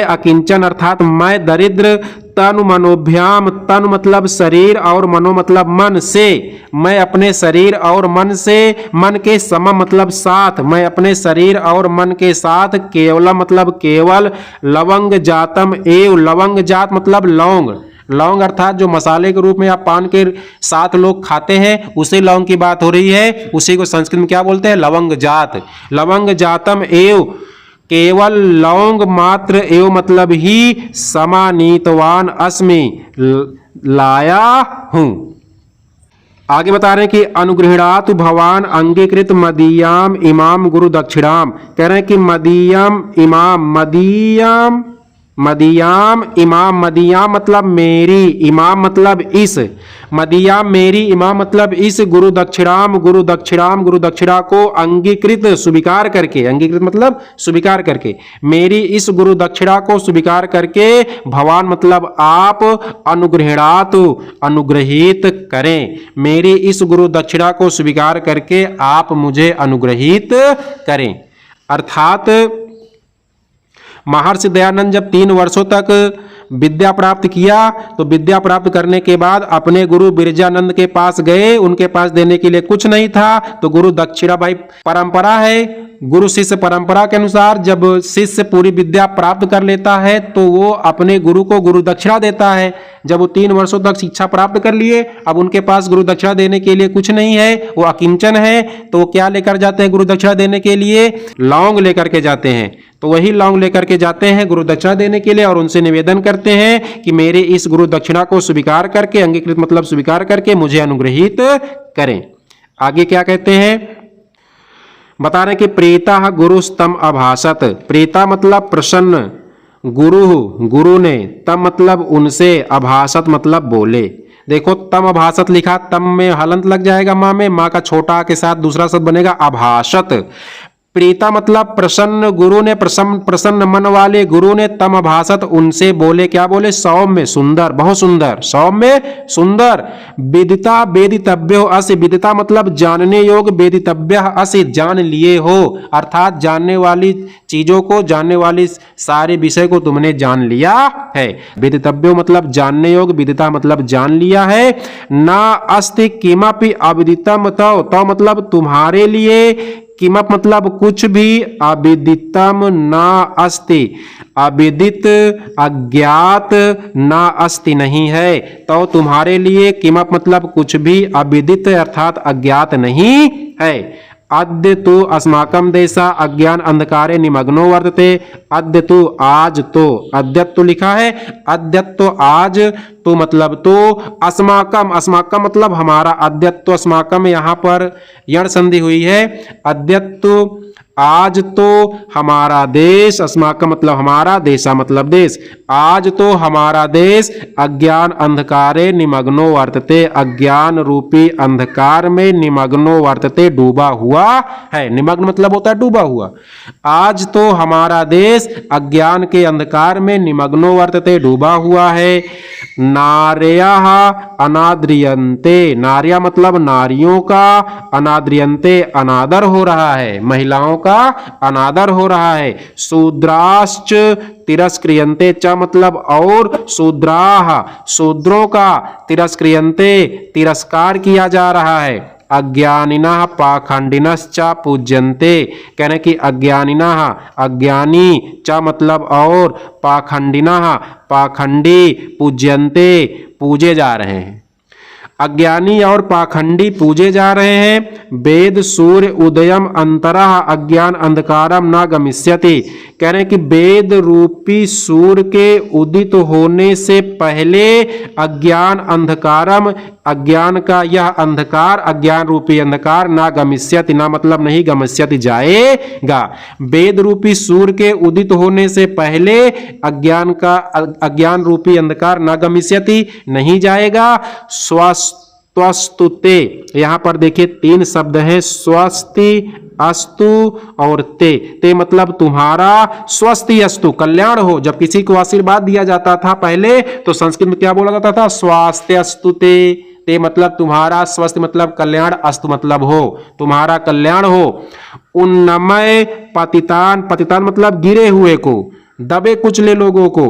अकिंचन अर्थात मैं दरिद्र। तनु मनोभ्याम, तनु मतलब शरीर और मनो मतलब मन से, मैं अपने शरीर और मन से, मन के सम मतलब साथ, मैं अपने शरीर और मन के साथ, केवलम मतलब केवल, लवंग जातम एव, लवंग जात मतलब लौंग, लौंग अर्थात जो मसाले के रूप में या पान के साथ लोग खाते हैं, उसी लौंग की बात हो रही है। उसी को संस्कृत में क्या बोलते हैं? लवंग जात। लवंग जातम एव, केवल लौंग मात्र, एव मतलब ही, समानीतवान अस्मि लाया हूं। आगे बता रहे हैं कि अनुगृहणातु भवान अंगीकृत मदीयाम इमाम गुरु दक्षिणाम। कह रहे हैं कि मदीयम इमाम, मदीयाम इमाम, मदीयाम मतलब मेरी, इमाम मतलब इस, मदीयाम मेरी, इमाम मतलब इस, गुरु दक्षिणाम, गुरु दक्षिणाम, गुरु दक्षिणा को अंगीकृत स्वीकार करके, अंगीकृत मतलब स्वीकार करके, मेरी इस गुरु दक्षिणा को स्वीकार करके, भवान मतलब आप, अनुगृहणातु अनुग्रहित करें, मेरी इस गुरु दक्षिणा को स्वीकार करके आप मुझे अनुग्रहित करें। अर्थात महर्षि दयानंद जब 3 वर्षों तक विद्या प्राप्त किया, तो विद्या प्राप्त करने के बाद अपने गुरु बिरजानंद के पास गए। उनके पास देने के लिए कुछ नहीं था, तो गुरु दक्षिणा, भाई परंपरा है, गुरु शिष्य परंपरा के अनुसार जब शिष्य पूरी विद्या प्राप्त कर लेता है तो वो अपने गुरु को गुरु दक्षिणा देता है। जब वो 3 वर्षों तक शिक्षा प्राप्त कर लिए, अब उनके पास गुरु दक्षिणा देने के लिए कुछ नहीं है, वो अकिंचन है, तो वो क्या लेकर जाते हैं गुरु दक्षिणा देने के लिए? लौंग लेकर के जाते हैं। तो वही लौंग लेकर के जाते हैं गुरु दक्षिणा देने के लिए और उनसे निवेदन करते हैं कि मेरे इस गुरु दक्षिणा को स्वीकार करके, अंगीकृत मतलब स्वीकार करके मुझे अनुग्रहित करें। आगे क्या कहते हैं? बता रहे कि प्रीता गुरुस्तम अभाषत। प्रीता मतलब प्रसन्न, गुरु ने, तम मतलब उनसे, अभाषत मतलब बोले। देखो तम अभाषत लिखा, तम में हलंत लग जाएगा माँ में, माँ का छोटा के साथ दूसरा शब्द बनेगा अभाषत। प्रीता मतलब प्रसन्न, गुरु ने, प्रसन्न मन वाले गुरु ने, तम अभाषत उनसे बोले। क्या बोले? सौम्य, सुंदर, बहुत सुंदर, सौम्य सुंदर। वेदिता वेदितव्यो असि, वेदिता मतलब जानने योग, वेदितव्य असि जान लिए हो, अर्थात जानने वाली चीजों को, जानने वाली सारे विषय को तुमने जान लिया है। वेदितव्यो मतलब जानने योग, विदिता मतलब जान लिया है। ना अस्ति किमपि अविदितम तो मतलब तुम्हारे लिए किमप मतलब कुछ भी, अविदितम ना अस्ति, अविदित अज्ञात ना अस्ति नहीं है। तो तुम्हारे लिए किमप मतलब कुछ भी, अविदित अर्थात अज्ञात नहीं है। अद्य तु अस्माकं देशा अज्ञान अंधकारे निमग्नो वर्तते। अद्य तु आज तो, अद्यत्व लिखा है, अद्यत्व आज, तो मतलब तो, अस्माकम, अस्माकम मतलब हमारा, अद्यत्व अस्माकम यहाँ पर यण संधि हुई है। अद्यत्व आज तो हमारा देश, अस्माकम मतलब हमारा, देशा मतलब देश, आज तो हमारा देश अज्ञान अंधकारे निमग्नो वर्तते, अज्ञान रूपी अंधकार में निमग्नो वर्तते, डूबा हुआ है। निमग्न मतलब होता है डूबा हुआ। आज तो हमारा देश अज्ञान के अंधकार में निमग्नो वर्तते, डूबा हुआ है। नार्यः अनाद्रियन्ते, नार्या मतलब नारियों का, अनाद्रियन्ते अनादर हो रहा है, महिलाओं का अनादर हो रहा है। शूद्राश्च तिरस्क्रियन्ते, च मतलब और, शूद्राः शूद्रों का, तिरस्क्रियन्ते तिरस्कार किया जा रहा है। अज्ञानिनः पाखंडिनश्च पूज्यन्ते, कहने कि अज्ञानिनः अज्ञानी, च मतलब और, पाखंडिनः पाखंडी, पूज्यन्ते पूजे जा रहे हैं। अज्ञानी और पाखंडी पूजे जा रहे हैं। वेद सूर्य उदयम अंतरः अज्ञान अंधकारम न गमिष्यति, कह रहे हैं कि वेद रूपी सूर्य के उदित होने से पहले अज्ञान अंधकारम, अज्ञान का यह अंधकार, अज्ञान रूपी अंधकार, ना गमिष्यति, ना मतलब नहीं, गमिष्यति जाएगा। वेद रूपी सूर्य के उदित होने से पहले अज्ञान का, अज्ञान रूपी अंधकार ना गमिष्यति नहीं जाएगा। स्वस्तुते, यहां पर देखिए तीन शब्द हैं, स्वस्ति, अस्तु और ते मतलब तुम्हारा, स्वस्ति अस्तु कल्याण हो। जब किसी को आशीर्वाद दिया जाता था पहले तो संस्कृत में क्या बोला जाता था, स्वास्थ्य अस्तु ते मतलब तुम्हारा, स्वस्थ मतलब कल्याण, अस्तु मतलब हो, तुम्हारा कल्याण हो। उन्नमय पतितान, पतितान मतलब गिरे हुए को, दबे कुचले लोगों को,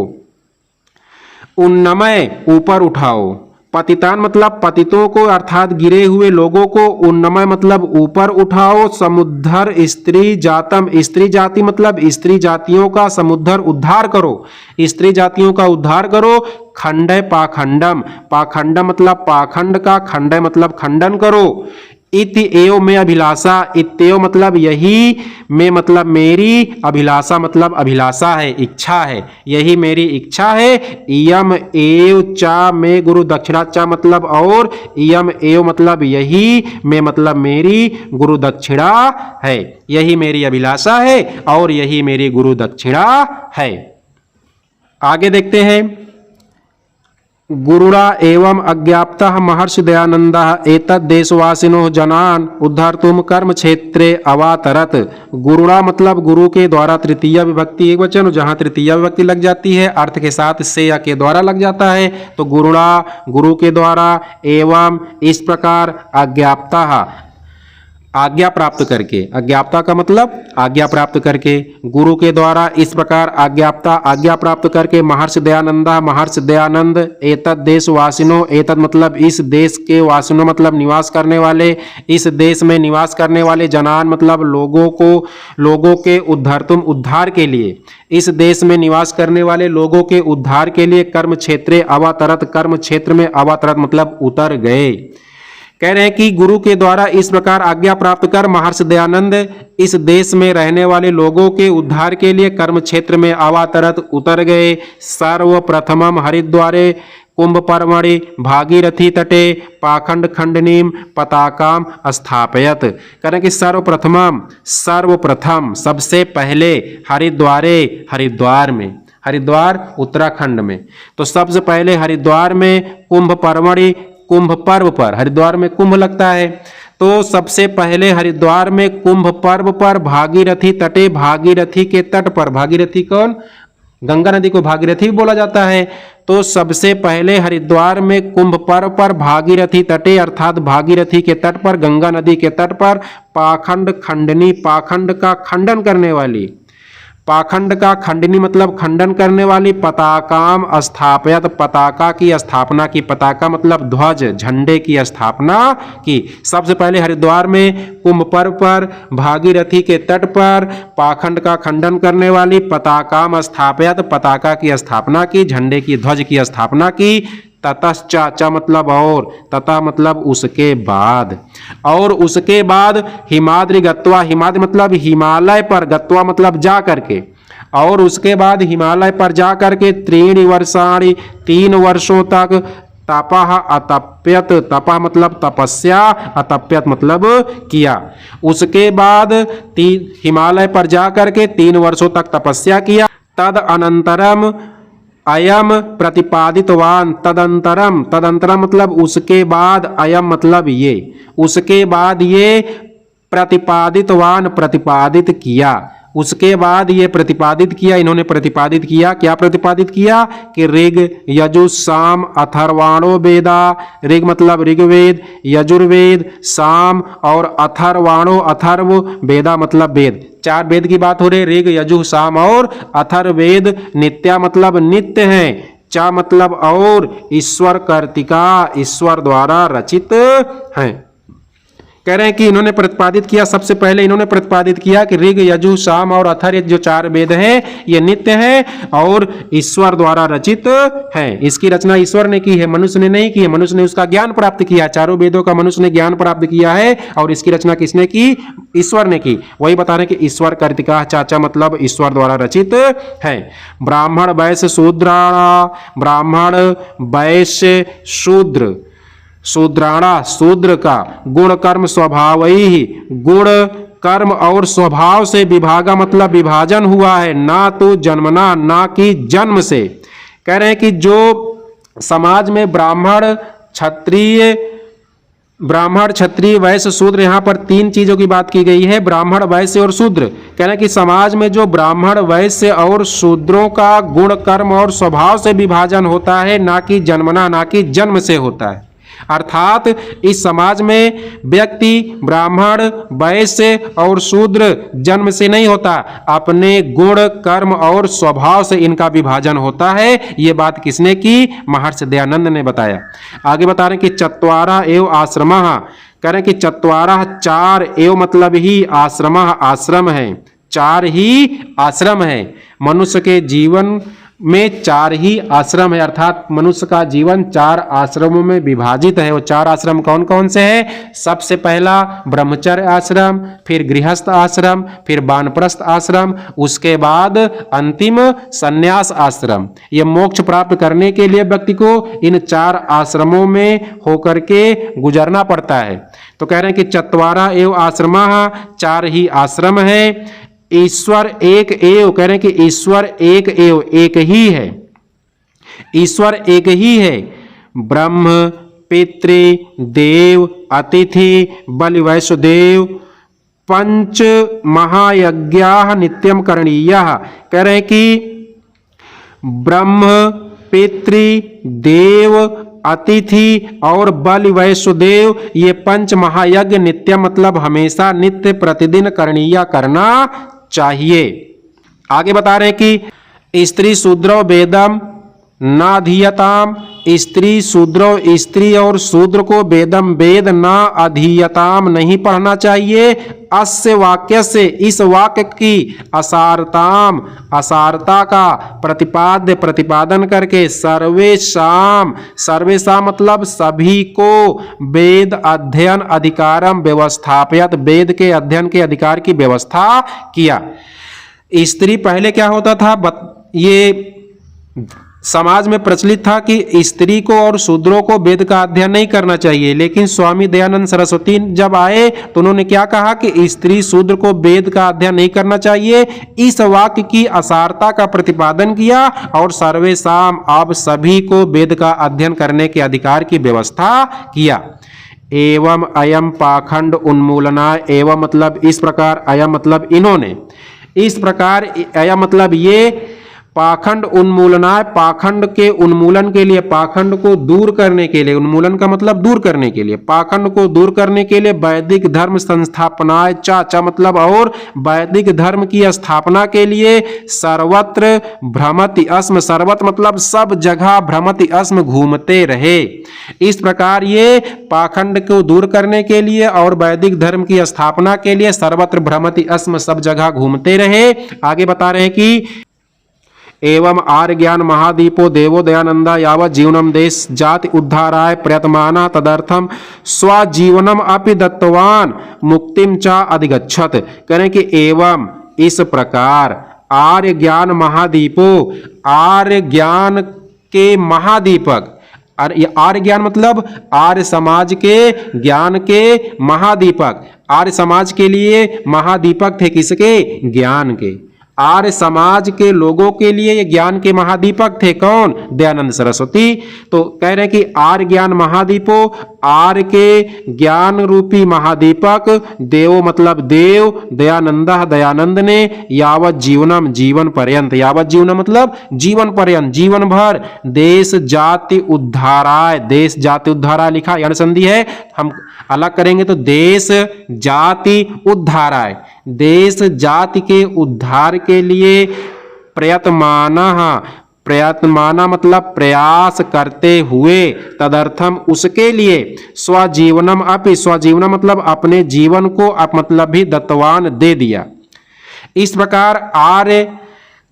उन्नमय ऊपर उठाओ, पतितान मतलब पतितों को अर्थात गिरे हुए लोगों को, उन्नमय मतलब ऊपर उठाओ। समुद्धर स्त्री जातम, स्त्री जाति मतलब स्त्री जातियों का, समुद्धर उद्धार करो, स्त्री जातियों का उद्धार करो। खंडय पाखंडम, पाखंडम मतलब पाखंड का, खंडय मतलब खंडन करो। इति एव में अभिलाषा, इत्येव मतलब यही, में मतलब मेरी, अभिलाषा मतलब अभिलाषा है, इच्छा है, यही मेरी इच्छा है। इयम एव चा में गुरु दक्षिणा, चा मतलब और, इयम एव मतलब यही, में मतलब मेरी, गुरु दक्षिणा है, यही मेरी अभिलाषा है और यही मेरी गुरु दक्षिणा है। आगे देखते हैं। गुरुड़ा एवं अज्ञाप्तः महर्षि दयानंदः एतद् देशवासिनो जनान उद्धर्तुम कर्म क्षेत्रे अवातरत। गुरुड़ा मतलब गुरु के द्वारा, तृतीय विभक्ति एक वचन, जहां तृतीय विभक्ति लग जाती है अर्थ के साथ से या के द्वारा लग जाता है, तो गुरुड़ा गुरु के द्वारा, एवं इस प्रकार, अज्ञाप्तः आज्ञा प्राप्त करके, अज्ञाप्ता का मतलब आज्ञा प्राप्त करके, गुरु के द्वारा इस प्रकार अज्ञाप्ता आज्ञा प्राप्त करके, महर्षि दयानंदा महर्षि दयानंद, एतद देश वासिनो, एतद मतलब इस देश के, वासिनो मतलब निवास करने वाले, इस देश में निवास करने वाले, जनान मतलब लोगों को, लोगों के उद्धर्तुम उद्धार के लिए, इस देश में निवास करने वाले लोगों के उद्धार के लिए, कर्म क्षेत्रे अवतरत, कर्म क्षेत्र में अवतरत मतलब उतर गए। कह रहे हैं कि गुरु के द्वारा इस प्रकार आज्ञा प्राप्त कर महर्षि दयानंद इस देश में रहने वाले लोगों के उद्धार के लिए कर्म क्षेत्र में अवतरत उतर गए। सर्वप्रथमम हरिद्वारे कुंभ पर्वणि भागीरथी तटे पाखंड खंडनीम पताकाम स्थापयत। करें कि सर्वप्रथम सबसे पहले हरिद्वारे, हरिद्वार में, हरिद्वार उत्तराखंड में, तो सबसे पहले हरिद्वार में कुंभ पर्वणि, कुंभ पर्व पर, हरिद्वार में कुंभ लगता है, तो सबसे पहले हरिद्वार में कुंभ पर्व पर भागीरथी तटे, भागीरथी के तट पर, भागीरथी कौन, गंगा नदी को भागीरथी भी बोला जाता है, तो सबसे पहले हरिद्वार में कुंभ पर्व पर भागीरथी तटे अर्थात भागीरथी के तट पर, गंगा नदी के तट पर, पाखंड खंडनी, पाखंड का खंडन करने वाली, पाखंड का खंडनी मतलब खंडन करने वाली, पताकाम स्थापयत पताका की स्थापना की, पताका मतलब ध्वज झंडे की स्थापना की। सबसे पहले हरिद्वार में कुंभ पर्व पर भागीरथी के तट पर पाखंड का खंडन करने वाली, पताकाम स्थापयत पताका की स्थापना की, झंडे की ध्वज की स्थापना की। ततश्चा, च मतलब और, तथा मतलब उसके बाद, और उसके बाद हिमाद्रि गत्वा, हिमाद्रि मतलब हिमालय पर, गत्वा मतलब जा करके, और उसके बाद हिमालय पर जा करके त्रीणि वर्षाणि 3 वर्षों तक तपः अतप्यत, तपः मतलब तपस्या, अतप्यत मतलब किया। उसके बाद हिमालय पर जा करके 3 वर्षों तक तपस्या किया। तद अनंतरम अयम प्रतिपादितवान, तदंतरम, तदंतरम मतलब उसके बाद, अयम मतलब ये, उसके बाद ये प्रतिपादितवान प्रतिपादित किया, उसके बाद ये प्रतिपादित किया, इन्होंने प्रतिपादित किया। क्या प्रतिपादित किया कि ऋग यजु साम अथर्वाणो वेदा, ऋग मतलब ऋग्वेद, यजुर्वेद, साम और अथर्वाणो अथर्व, वेदा मतलब वेद, 4 वेद की बात हो रही। ऋग यजु साम और अथर्ववेद, नित्या मतलब नित्य है, चा मतलब और, ईश्वर कर्तिका ईश्वर द्वारा रचित हैं। कह रहे हैं कि इन्होंने प्रतिपादित किया, सबसे पहले इन्होंने प्रतिपादित किया कि ऋग यजु साम और अथर्व जो 4 वेद हैं ये नित्य हैं और ईश्वर द्वारा रचित हैं। इसकी रचना ईश्वर ने की है, मनुष्य ने नहीं की है। मनुष्य ने उसका ज्ञान प्राप्त किया, 4 वेदों का मनुष्य ने ज्ञान प्राप्त किया है और इसकी रचना किसने की? ईश्वर ने की। वही बता रहे हैं कि ईश्वर कर्तिका, चाचा मतलब ईश्वर द्वारा रचित है। ब्राह्मण वैश्य शूद्राणा, ब्राह्मण वैश्य शूद्र, शूद्राणा शूद्र का, गुण कर्म स्वभाव ही, गुण कर्म और स्वभाव से विभागा मतलब विभाजन हुआ है, ना तो जन्मना, ना कि जन्म से। कह रहे हैं कि जो समाज में ब्राह्मण क्षत्रिय वैश्य शूद्र, यहाँ पर 3 चीजों की बात की गई है, ब्राह्मण वैश्य और शूद्र। कह रहे हैं कि समाज में जो ब्राह्मण वैश्य और शूद्रों का गुण कर्म और स्वभाव से विभाजन होता है, ना कि जन्मना, ना कि जन्म से होता है। अर्थात इस समाज में व्यक्ति ब्राह्मण वैश्य और शूद्र जन्म से नहीं होता, अपने गुण कर्म और स्वभाव से इनका विभाजन होता है। ये बात किसने की? महर्षि दयानंद ने बताया। आगे बता रहे हैं कि चत्वारा एव आश्रमः, कह रहे हैं कि चत्वारा 4 एव मतलब ही आश्रमः आश्रम है, 4 ही आश्रम है। मनुष्य के जीवन में 4 ही आश्रम है, अर्थात मनुष्य का जीवन 4 आश्रमों में विभाजित है। वो 4 आश्रम कौन कौन से हैं? सबसे पहला ब्रह्मचर्य आश्रम, फिर गृहस्थ आश्रम, फिर वानप्रस्थ आश्रम, उसके बाद अंतिम संन्यास आश्रम। ये मोक्ष प्राप्त करने के लिए व्यक्ति को इन 4 आश्रमों में होकर के गुजरना पड़ता है। तो कह रहे हैं कि चत्वारा एव आश्रमः, 4 ही आश्रम है। ईश्वर एक एव, कह रहे हैं कि ईश्वर एक एव, एक ही है, ईश्वर एक ही है। ब्रह्म पितृ देव अतिथि बलि वैश्वदेव 5 महायज्ञाः नित्यम करणीयाः। कह रहे हैं कि ब्रह्म पितृ देव अतिथि और बलि वैश्वदेव, ये 5 महायज्ञ नित्य मतलब हमेशा, नित्य प्रतिदिन करणीय करना चाहिए। आगे बता रहे कि स्त्री शूद्रो वेदम नाधीयताम, स्त्री शूद्रो, स्त्री और शूद्र को वेदम वेद ना अधीयताम नहीं पढ़ना चाहिए। अस्य वाक्य से, इस वाक्य की असारताम, असारता का प्रतिपाद्य प्रतिपादन करके सर्वेशाम, सर्वेशाम मतलब सभी को, वेद अध्ययन अधिकारम व्यवस्थापयत, वेद के अध्ययन के अधिकार की व्यवस्था किया। स्त्री पहले क्या होता था, ये समाज में प्रचलित था कि स्त्री को और शूद्रों को वेद का अध्ययन नहीं करना चाहिए, लेकिन स्वामी दयानंद सरस्वती जब आए तो उन्होंने क्या कहा कि स्त्री शूद्र को वेद का अध्ययन नहीं करना चाहिए। इस वाक्य की असारता का प्रतिपादन किया और सर्वेशाम, अब सभी को वेद का अध्ययन करने के अधिकार की व्यवस्था किया। एवं अयम पाखंड उन्मूलना, एवं मतलब इस प्रकार, अयम मतलब इन्होंने, इस प्रकार, अयम मतलब ये पाखंड उन्मूलनाय, पाखंड के उन्मूलन के लिए, पाखंड को दूर करने के लिए, उन्मूलन का मतलब दूर करने के लिए, पाखंड को दूर करने के लिए वैदिक धर्म संस्थापनाय चा मतलब और, वैदिक धर्म की स्थापना के लिए सर्वत्र भ्रमति अस्म, सर्वत्र मतलब सब जगह, भ्रमति अस्म घूमते रहे। इस प्रकार ये पाखंड को दूर करने के लिए और वैदिक धर्म की स्थापना के लिए सर्वत्र भ्रमति अस्म सब जगह घूमते रहे। आगे बता रहे हैं कि एवं आर्य ज्ञान महादीपो देवो दयानंदा यावत जीवनम देश जाति उद्धाराय प्रयतमाना तदर्थम स्वजीवनम अपि दत्तवान मुक्तिम चा अधिगच्छत। करें कि एवं इस प्रकार आर्य ज्ञान महादीपो, आर्य ज्ञान के महादीपक, आर्य ज्ञान मतलब आर्य समाज के ज्ञान के महादीपक, आर्य समाज के लिए महादीपक थे किसके? ज्ञान के। आर्य समाज के लोगों के लिए ये ज्ञान के महादीपक थे कौन? दयानंद सरस्वती। तो कह रहे हैं कि आर्य ज्ञान महादीपो, आर्य के ज्ञान रूपी महादीपक, देवो मतलब देव, दयानंदा दयानंद ने, यावत जीवनम जीवन पर्यंत, यावत जीवनम मतलब जीवन पर्यंत, जीवन भर, देश जाति उद्धाराय, देश जाति उद्धाराय लिखा यानी संधि है, हम अलग करेंगे तो देश जाति उद्धाराय, देश जाति के उद्धार के लिए प्रयतमाना, प्रयत्माना मतलब प्रयास करते हुए, तदर्थम उसके लिए, स्वजीवनम अपि, स्वजीवनम मतलब अपने जीवन को, मतलब भी दत्तवान दे दिया। इस प्रकार आर्य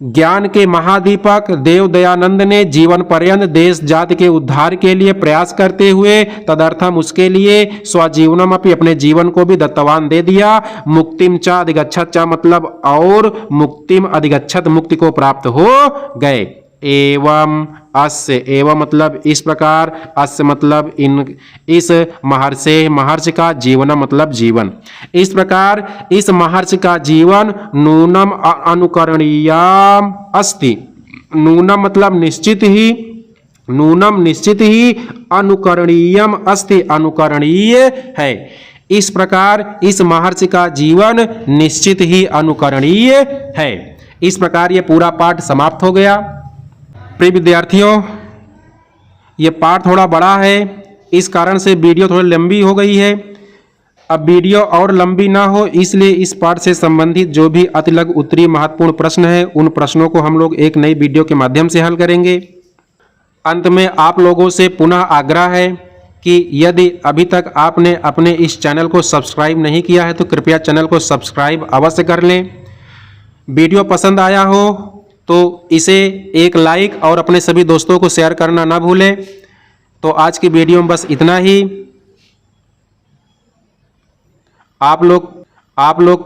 ज्ञान के महादीपक देव दयानंद ने जीवन पर्यंत देश जाति के उद्धार के लिए प्रयास करते हुए, तदर्थम उसके लिए, स्वजीवनम अपि अपने जीवन को भी दत्तवान दे दिया। मुक्तिम चा अधिगच्छत, चा मतलब और, मुक्तिम अधिगच्छत मुक्ति को प्राप्त हो गए। एवं अस्य, एवं मतलब इस प्रकार, अस्य मतलब इन, इस महर्षि, महर्षि का जीवन मतलब जीवन, इस प्रकार इस महर्षि का जीवन नूनम अनुकरणीयम अस्ति, नूनम मतलब निश्चित ही, नूनम निश्चित ही, अनुकरणीयम अस्ति अनुकरणीय है। इस प्रकार इस महर्षि का जीवन निश्चित ही अनुकरणीय है। इस प्रकार ये पूरा पाठ समाप्त हो गया। प्रिय विद्यार्थियों, ये पाठ थोड़ा बड़ा है, इस कारण से वीडियो थोड़ी लंबी हो गई है। अब वीडियो और लंबी ना हो इसलिए इस पाठ से संबंधित जो भी अतिलघु उत्तरीय महत्वपूर्ण प्रश्न है उन प्रश्नों को हम लोग एक नई वीडियो के माध्यम से हल करेंगे। अंत में आप लोगों से पुनः आग्रह है कि यदि अभी तक आपने अपने इस चैनल को सब्सक्राइब नहीं किया है तो कृपया चैनल को सब्सक्राइब अवश्य कर लें। वीडियो पसंद आया हो तो इसे एक लाइक और अपने सभी दोस्तों को शेयर करना ना भूलें। तो आज की वीडियो में बस इतना ही। आप लोग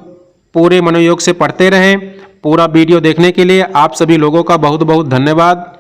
पूरे मनोयोग से पढ़ते रहें। पूरा वीडियो देखने के लिए आप सभी लोगों का बहुत बहुत धन्यवाद।